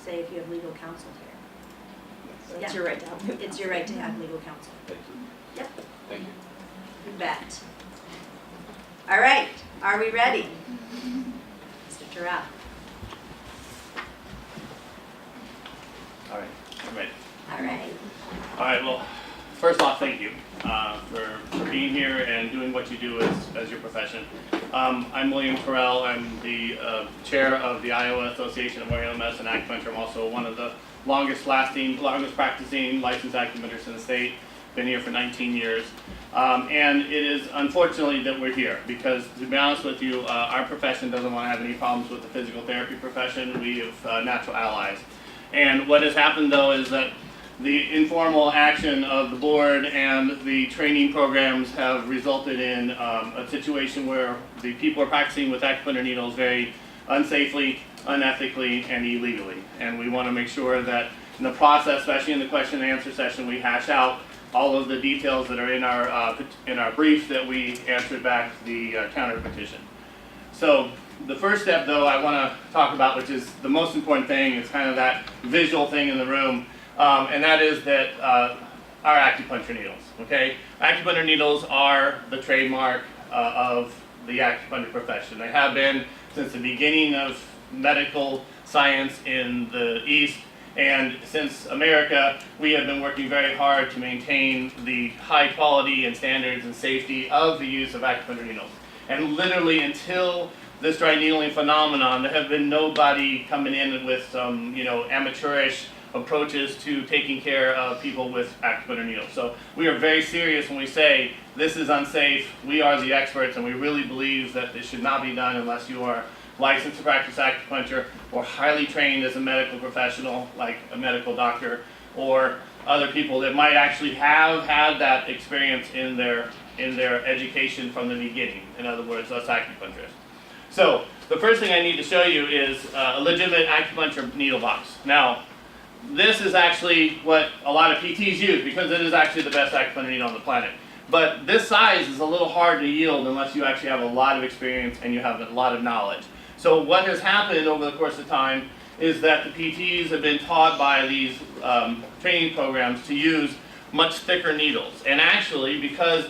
say if you have legal counsel here. It's Yeah. your right to have legal It's your right to have legal counsel. Thank you. Yep. Thank you. You bet. All right, are we ready? Mr. Terrell. All right, I'm ready. All right. All right, well, first off, thank you for being here and doing what you do as your profession. I'm William Terrell. I'm the chair of the Iowa Association of Oriental Medicine and Acupuncture. I'm also one of the longest practicing licensed acupuncturists in the state. Been here for 19 years. And it is unfortunately that we're here because, to be honest with you, our profession doesn't want to have any problems with the physical therapy profession. We have natural allies. And what has happened, though, is that the informal action of the board and the training programs have resulted in a situation where the people are practicing with acupuncture needles very unsafely, unethically, and illegally. And we want to make sure that in the process, especially in the question and answer session, we hash out all of the details that are in our brief that we answered back the counter petition. So the first step, though, I want to talk about, which is the most important thing, is kind of that visual thing in the room, and that is that our acupuncture needles. Okay, acupuncture needles are the trademark of the acupuncture profession. They have been since the beginning of medical science in the East. And since America, we have been working very hard to maintain the high quality and standards and safety of the use of acupuncture needles. And literally until this dry needling phenomenon, there have been nobody coming in with some, amateurish approaches to taking care of people with acupuncture needles. So we are very serious when we say this is unsafe. We are the experts, and we really believe that this should not be done unless you are licensed to practice acupuncture or highly trained as a medical professional, like a medical doctor, or other people that might actually have had that experience in their education from the beginning. In other words, us acupuncturists. So the first thing I need to show you is a legitimate acupuncture needle box. Now, this is actually what a lot of PTs use because it is actually the best acupuncture needle on the planet. But this size is a little hard to yield unless you actually have a lot of experience and you have a lot of knowledge. So what has happened over the course of time is that the PTs have been taught by these training programs to use much thicker needles. And actually, because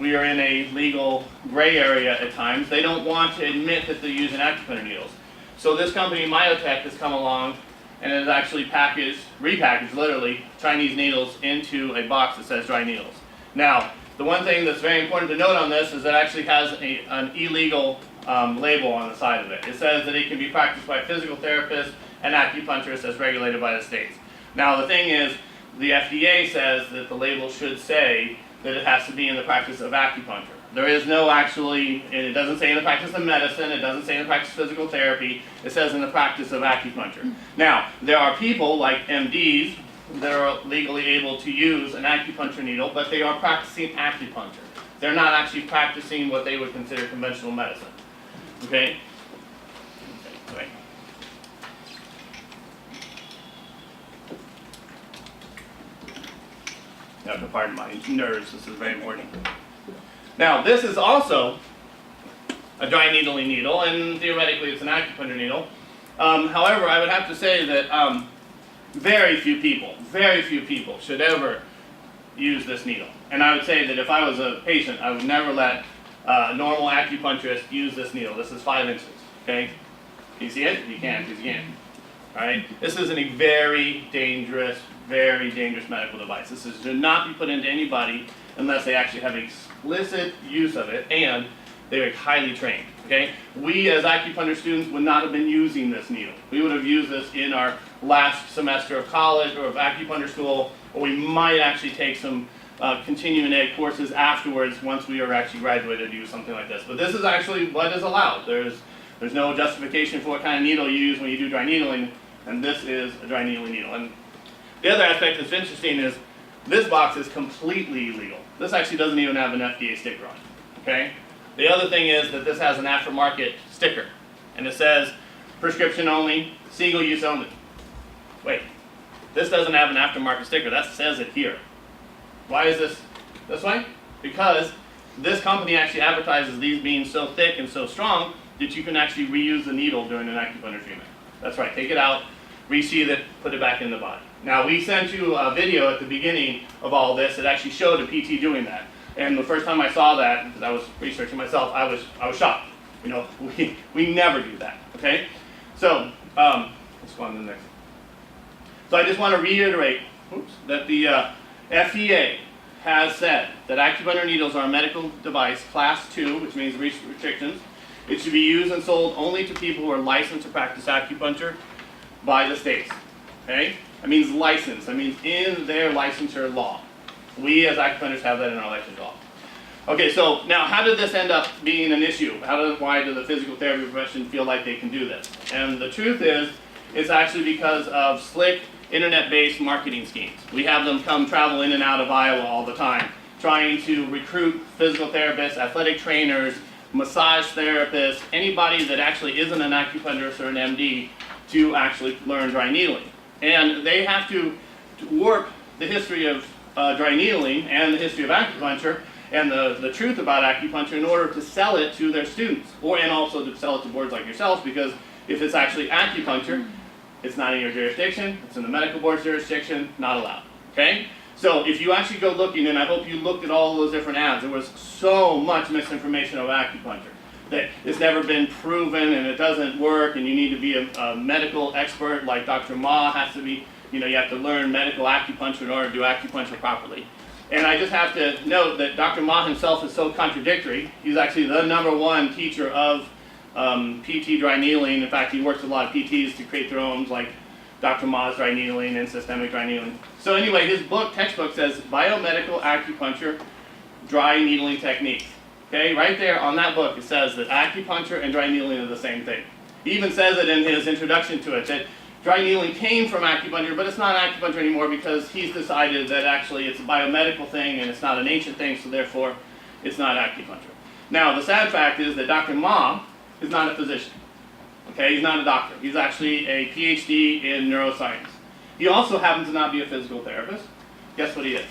we are in a legal gray area at times, they don't want to admit that they're using acupuncture needles. So this company, Myotech, has come along and has actually repackaged literally, Chinese needles into a box that says dry needles. Now, the one thing that's very important to note on this is that it actually has an illegal label on the side of it. It says that it can be practiced by physical therapists and acupuncturists as regulated by the states. Now the thing is, the FDA says that the label should say that it has to be in the practice of acupuncture. There is no actually, and it doesn't say in the practice of medicine, it doesn't say in the practice of physical therapy, it says in the practice of acupuncture. Now, there are people like MDs that are legally able to use an acupuncture needle, but they are practicing acupuncture. They're not actually practicing what they would consider conventional medicine. Okay? Right. You have to pardon my nerves, this is very important. Now, this is also a dry needling needle, and theoretically it's an acupuncture needle. However, I would have to say that very few people should ever use this needle. And I would say that if I was a patient, I would never let a normal acupuncturist use this needle. This is 5 inches, okay? Can you see it? You can't, because you can't. All right? This is a very dangerous medical device. This should not be put into anybody unless they actually have explicit use of it and they're highly trained, okay? We as acupuncture students would not have been using this needle. We would have used this in our last semester of college or of acupuncture school, or we might actually take some continuing ed courses afterwards once we are actually graduated to use something like this. But this is actually what is allowed. There's no justification for what kind of needle you use when you do dry needling, and this is a dry needling needle. And the other aspect that's interesting is this box is completely illegal. This actually doesn't even have an FDA sticker on it, okay? The other thing is that this has an aftermarket sticker, and it says prescription only, single use only. Wait, this doesn't have an aftermarket sticker, that says it here. Why is this way? Because this company actually advertises these being so thick and so strong that you can actually reuse the needle during an acupuncture treatment. That's right, take it out, resheath it, put it back in the body. Now, we sent you a video at the beginning of all this that actually showed a PT doing that. And the first time I saw that, because I was researching myself, I was shocked. You know, we never do that, okay? So, let's go on to the next. So I just want to reiterate that the FDA has said that acupuncture needles are a medical device class 2, which means restrictions. It should be used and sold only to people who are licensed to practice acupuncture by the states, okay? That means license, that means in their licensure law. We as acupuncturists have that in our licensure law. Okay, so now how did this end up being an issue? Why did the physical therapy profession feel like they can do this? And the truth is, it's actually because of slick internet-based marketing schemes. We have them come travel in and out of Iowa all the time, trying to recruit physical therapists, athletic trainers, massage therapists, anybody that actually isn't an acupuncturist or an MD to actually learn dry needling. And they have to warp the history of dry needling and the history of acupuncture and the truth about acupuncture in order to sell it to their students, and also to sell it to boards like yourselves, because if it's actually acupuncture, it's not in your jurisdiction, it's in the medical board's jurisdiction, not allowed, okay? So if you actually go looking, and I hope you looked at all those different ads, there was so much misinformation about acupuncture that it's never been proven and it doesn't work and you need to be a medical expert like Dr. Ma has to be, you have to learn medical acupuncture in order to do acupuncture properly. And I just have to note that Dr. Ma himself is so contradictory. He's actually the #1 teacher of PT dry needling. In fact, he works with a lot of PTs to create their own, like Dr. Ma's dry needling and systemic dry needling. So anyway, his textbook says Biomedical Acupuncture Dry Needling Techniques. Okay, right there on that book it says that acupuncture and dry needling are the same thing. He even says it in his introduction to it, that dry needling came from acupuncture, but it's not acupuncture anymore because he's decided that actually it's a biomedical thing and it's not an ancient thing, so therefore it's not acupuncture. Now, the sad fact is that Dr. Ma is not a physician. Okay, he's not a doctor. He's actually a PhD in neuroscience. He also happens to not be a physical therapist. Guess what he is?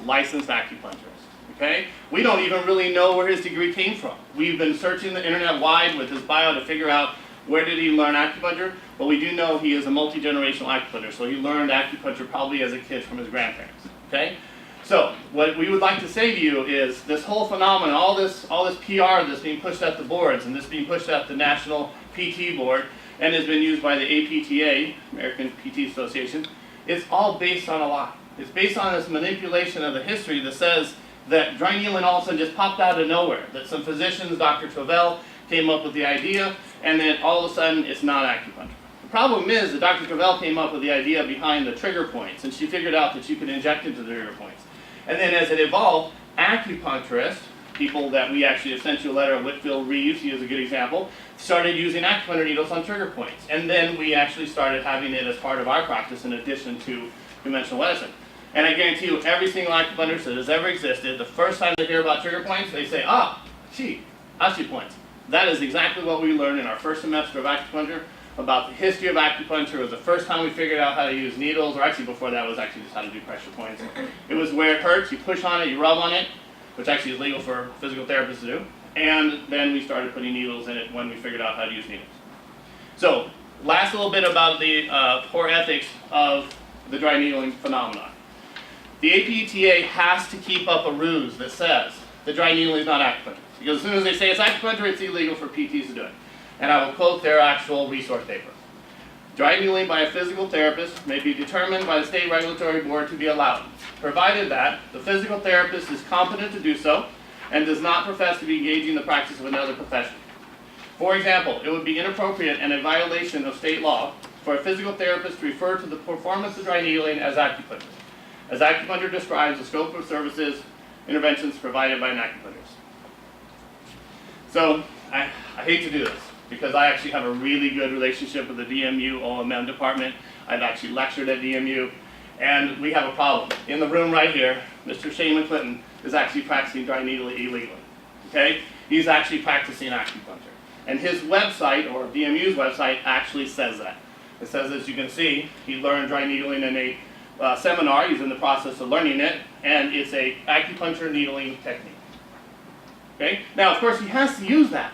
A licensed acupuncturist. Okay? We don't even really know where his degree came from. We've been searching the internet wide with his bio to figure out where did he learn acupuncture, but we do know he is a multi-generational acupuncturist, so he learned acupuncture probably as a kid from his grandparents. Okay? So, what we would like to say to you is this whole phenomenon, all this PR that's being pushed at the boards and this being pushed at the National PT Board and has been used by the APTA, American PT Association, it's all based on a lie. It's based on this manipulation of the history that says that dry needling all of a sudden just popped out of nowhere, that some physicians, Dr. Terrell, came up with the idea, and then all of a sudden it's not acupuncture. The problem is that Dr. Terrell came up with the idea behind the trigger points, and she figured out that you could inject into the trigger points. And then as it evolved, acupuncturists, people that we actually have sent you a letter, Whitfield Reeves, he is a good example, started using acupuncture needles on trigger points. And then we actually started having it as part of our practice in addition to conventional medicine. And I guarantee you, every single acupuncturist that has ever existed, the first time they hear about trigger points, they say, acupoints. That is exactly what we learned in our first semester of acupuncture about the history of acupuncture. It was the first time we figured out how to use needles, or actually before that was actually just how to do pressure points. It was where it hurts, you push on it, you rub on it, which actually is legal for physical therapists to do. And then we started putting needles in it when we figured out how to use needles. So, last little bit about the poor ethics of the dry needling phenomenon. The APTA has to keep up a ruse that says the dry needling is not acupuncture. Because as soon as they say it's acupuncture, it's illegal for PTs to do it. And I will quote their actual resource paper. Dry needling by a physical therapist may be determined by the state regulatory board to be allowed, provided that the physical therapist is competent to do so and does not profess to be engaging in the practice of another profession. For example, it would be inappropriate and a violation of state law for a physical therapist to refer to the performance of dry needling as acupuncture, as acupuncture describes the scope of services, interventions provided by an acupuncturist. So, I hate to do this, because I actually have a really good relationship with the DMU OMM department. I've actually lectured at DMU, and we have a problem. In the room right here, Mr. Shaman Clinton is actually practicing dry needling illegally. Okay? He's actually practicing acupuncture. And his website, or DMU's website, actually says that. It says, as you can see, he learned dry needling in a seminar. He's in the process of learning it, and it's a acupuncture needling technique. Okay? Now, of course, he has to use that.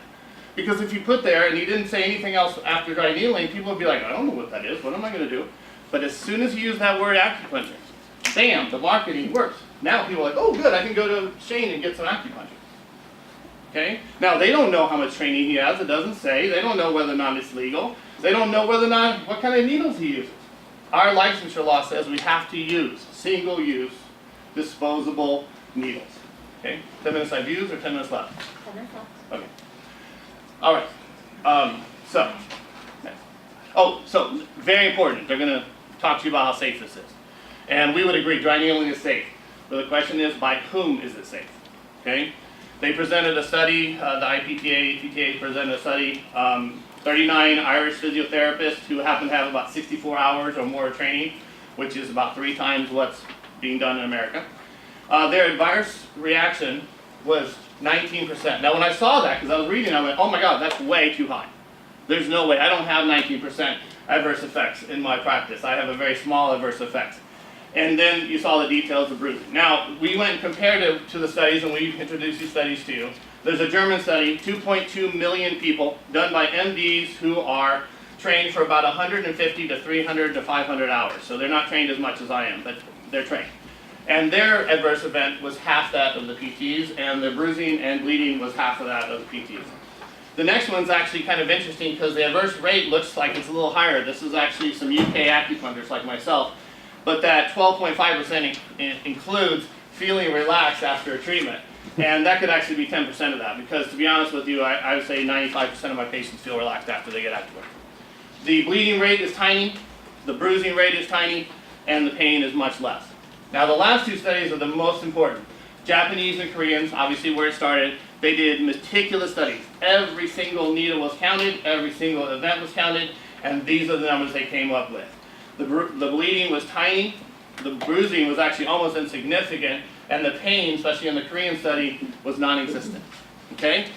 Because if you put there and you didn't say anything else after dry needling, people would be like, I don't know what that is, what am I going to do? But as soon as you use that word acupuncture, bam, the marketing works. Now people are like, oh good, I can go to Shane and get some acupuncture. Okay? Now they don't know how much training he has, it doesn't say. They don't know whether or not it's legal. They don't know whether or not, what kind of needles he uses. Our licensure law says we have to use single-use, disposable needles. Okay? 10 minutes I've used or 10 minutes left? 10 minutes left. Okay. All right. So very important. They're going to talk to you about how safe this is. And we would agree dry needling is safe. But the question is, by whom is it safe? Okay? They presented a study, the APTA presented a study, 39 Irish physiotherapists who happen to have about 64 hours or more of training, which is about 3 times what's being done in America. Their adverse reaction was 19%. Now when I saw that, because I was reading, I went, oh my God, that's way too high. There's no way. I don't have 19% adverse effects in my practice. I have a very small adverse effects. And then you saw the details of bruising. Now, we went and compared it to the studies, and we introduced these studies to you. There's a German study, 2.2 million people, done by MDs who are trained for about 150 to 300 to 500 hours. So they're not trained as much as I am, but they're trained. And their adverse event was half that of the PTs, and the bruising and bleeding was half of that of the PTs. The next one's actually kind of interesting because the adverse rate looks like it's a little higher. This is actually some UK acupuncturists like myself. But that 12.5% includes feeling relaxed after a treatment. And that could actually be 10% of that, because to be honest with you, I would say 95% of my patients feel relaxed after they get acupuncture. The bleeding rate is tiny, the bruising rate is tiny, and the pain is much less. Now the last 2 studies are the most important. Japanese and Koreans, obviously where it started, they did meticulous studies. Every single needle was counted, every single event was counted, and these are the numbers they came up with. The bleeding was tiny, the bruising was actually almost insignificant, and the pain, especially in the Korean study, was non-existent. Okay?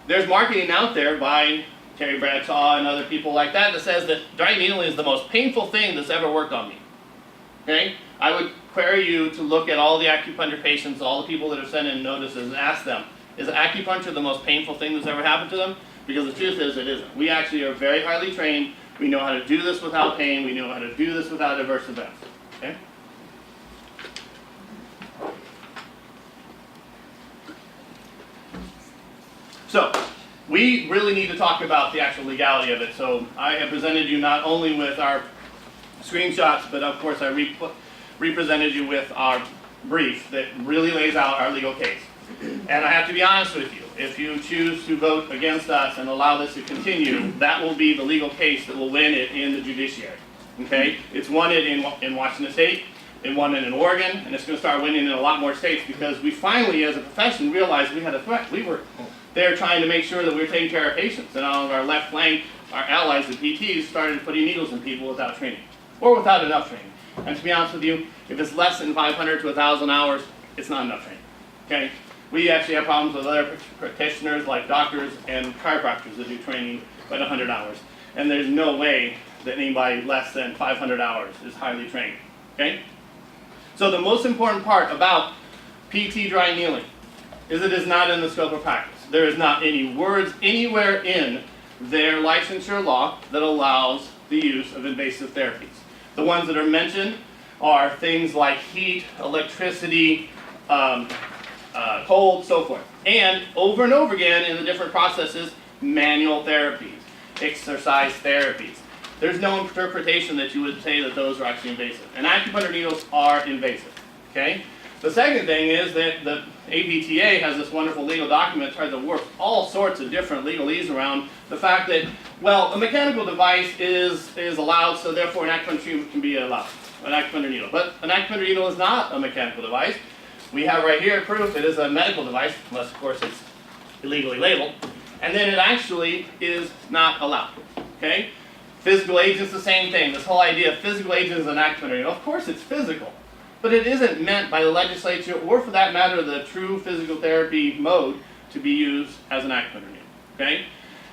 There's marketing out there by Terry Bradshaw and other people like that that says that dry needling is the most painful thing that's ever worked on me. Okay? I would query you to look at all the acupuncture patients, all the people that have sent in notices, and ask them, is acupuncture the most painful thing that's ever happened to them? Because the truth is, it isn't. We actually are very highly trained. We know how to do this without pain. We know how to do this without adverse events. Okay? So, we really need to talk about the actual legality of it. So, I have presented you not only with our screenshots, but of course I represented you with our brief that really lays out our legal case. And I have to be honest with you, if you choose to vote against us and allow this to continue, that will be the legal case that will win it in the judiciary. Okay? It's won it in Washington State, it won it in Oregon, and it's going to start winning in a lot more states because we finally, as a profession, realized we had a threat. We were there trying to make sure that we were taking care of patients, and on our left flank, our allies, the PTs, started putting needles in people without training, or without enough training. And to be honest with you, if it's less than 500 to 1,000 hours, it's not enough training. Okay? We actually have problems with other practitioners like doctors and chiropractors that do training at 100 hours. And there's no way that anybody less than 500 hours is highly trained. Okay? So the most important part about PT dry needling is it is not in the scope of practice. There is not any words anywhere in their licensure law that allows the use of invasive therapies. The ones that are mentioned are things like heat, electricity, cold, so forth. And over again in the different processes, manual therapies, exercise therapies. There's no interpretation that you would say that those are actually invasive. And acupuncture needles are invasive. Okay? The second thing is that the APTA has this wonderful legal document that tries to work all sorts of different legalese around the fact that, well, a mechanical device is allowed, so therefore an acupuncture treatment can be allowed, an acupuncture needle. But an acupuncture needle is not a mechanical device. We have right here proof it is a medical device, unless of course it's illegally labeled, and then it actually is not allowed. Okay? Physical agents, the same thing. This whole idea of physical agents is an acupuncture needle. Of course it's physical. But it isn't meant by the legislature, or for that matter, the true physical therapy mode, to be used as an acupuncture needle. Okay?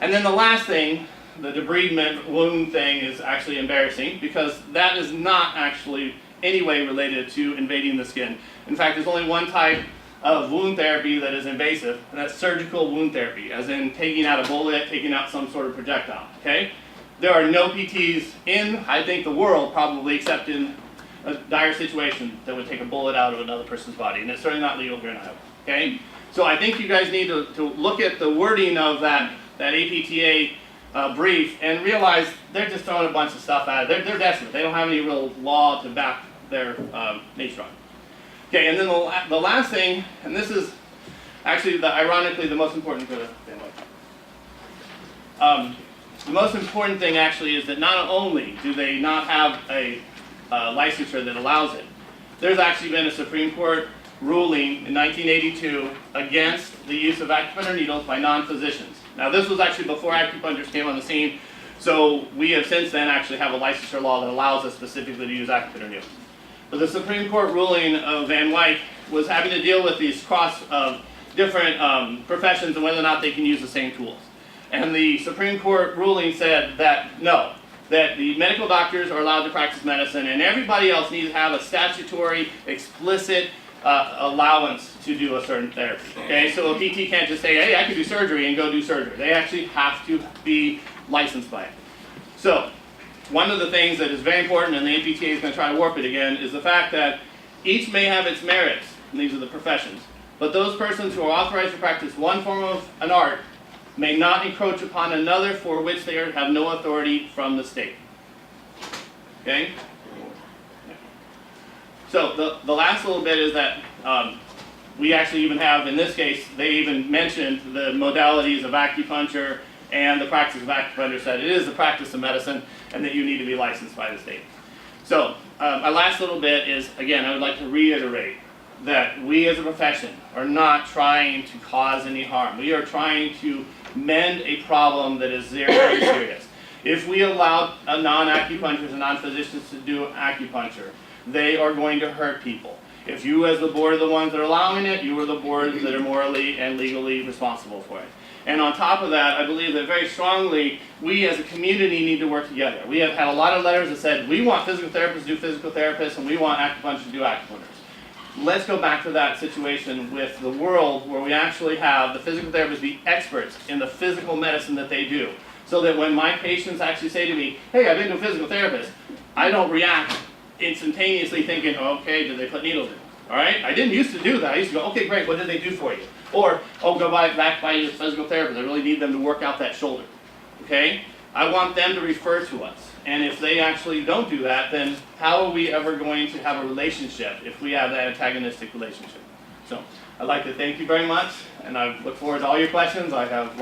And then the last thing, the debridement wound thing, is actually embarrassing because that is not actually any way related to invading the skin. In fact, there's only one type of wound therapy that is invasive, and that's surgical wound therapy, as in taking out a bullet, taking out some sort of projectile, okay? There are no PTs in, I think, the world probably, except in a dire situation that would take a bullet out of another person's body, and it's certainly not legal here in Iowa, okay? So I think you guys need to look at the wording of that APTA brief and realize they're just throwing a bunch of stuff at it. They're desperate. They don't have any real law to back their nature on. Okay, and then the last thing, and this is actually, ironically, the most important for the family. The most important thing actually is that not only do they not have a licensure that allows it, there's actually been a Supreme Court ruling in 1982 against the use of acupuncture needles by non-physicians. Now this was actually before acupuncturists came on the scene, so we have since then actually have a licensure law that allows us specifically to use acupuncture needles. But the Supreme Court ruling of Van Wyck was having to deal with these cross of different professions and whether or not they can use the same tools. And the Supreme Court ruling said that no, that the medical doctors are allowed to practice medicine and everybody else needs to have a statutory, explicit allowance to do a certain therapy. Okay, so a PT can't just say, hey, I can do surgery and go do surgery. They actually have to be licensed by it. So, one of the things that is very important, and the APTA is going to try to warp it again, is the fact that each may have its merits, and these are the professions, but those persons who are authorized to practice one form of an art may not encroach upon another for which they have no authority from the state. Okay? So the last little bit is that we actually even have, in this case, they even mentioned the modalities of acupuncture and the practice of acupuncture said it is the practice of medicine and that you need to be licensed by the state. So my last little bit is, again, I would like to reiterate that we as a profession are not trying to cause any harm. We are trying to mend a problem that is very, very serious. If we allow non-acupuncturists and non-physicians to do acupuncture, they are going to hurt people. If you as the board are the ones that are allowing it, you are the board that are morally and legally responsible for it. And on top of that, I believe that very strongly, we as a community need to work together. We have had a lot of letters that said, we want physical therapists to do physical therapists and we want acupuncture to do acupuncturists. Let's go back to that situation with the world where we actually have the physical therapists be experts in the physical medicine that they do. So that when my patients actually say to me, hey, I've been to a physical therapist, I don't react instantaneously thinking, oh, okay, did they put needles in? All right? I didn't used to do that. I used to go, okay, great, what did they do for you? Or, oh, go back by your physical therapist. I really need them to work out that shoulder. Okay? I want them to refer to us. And if they actually don't do that, then how are we ever going to have a relationship if we have that antagonistic relationship? So, I'd like to thank you very much, and I look forward to all your questions. I have lots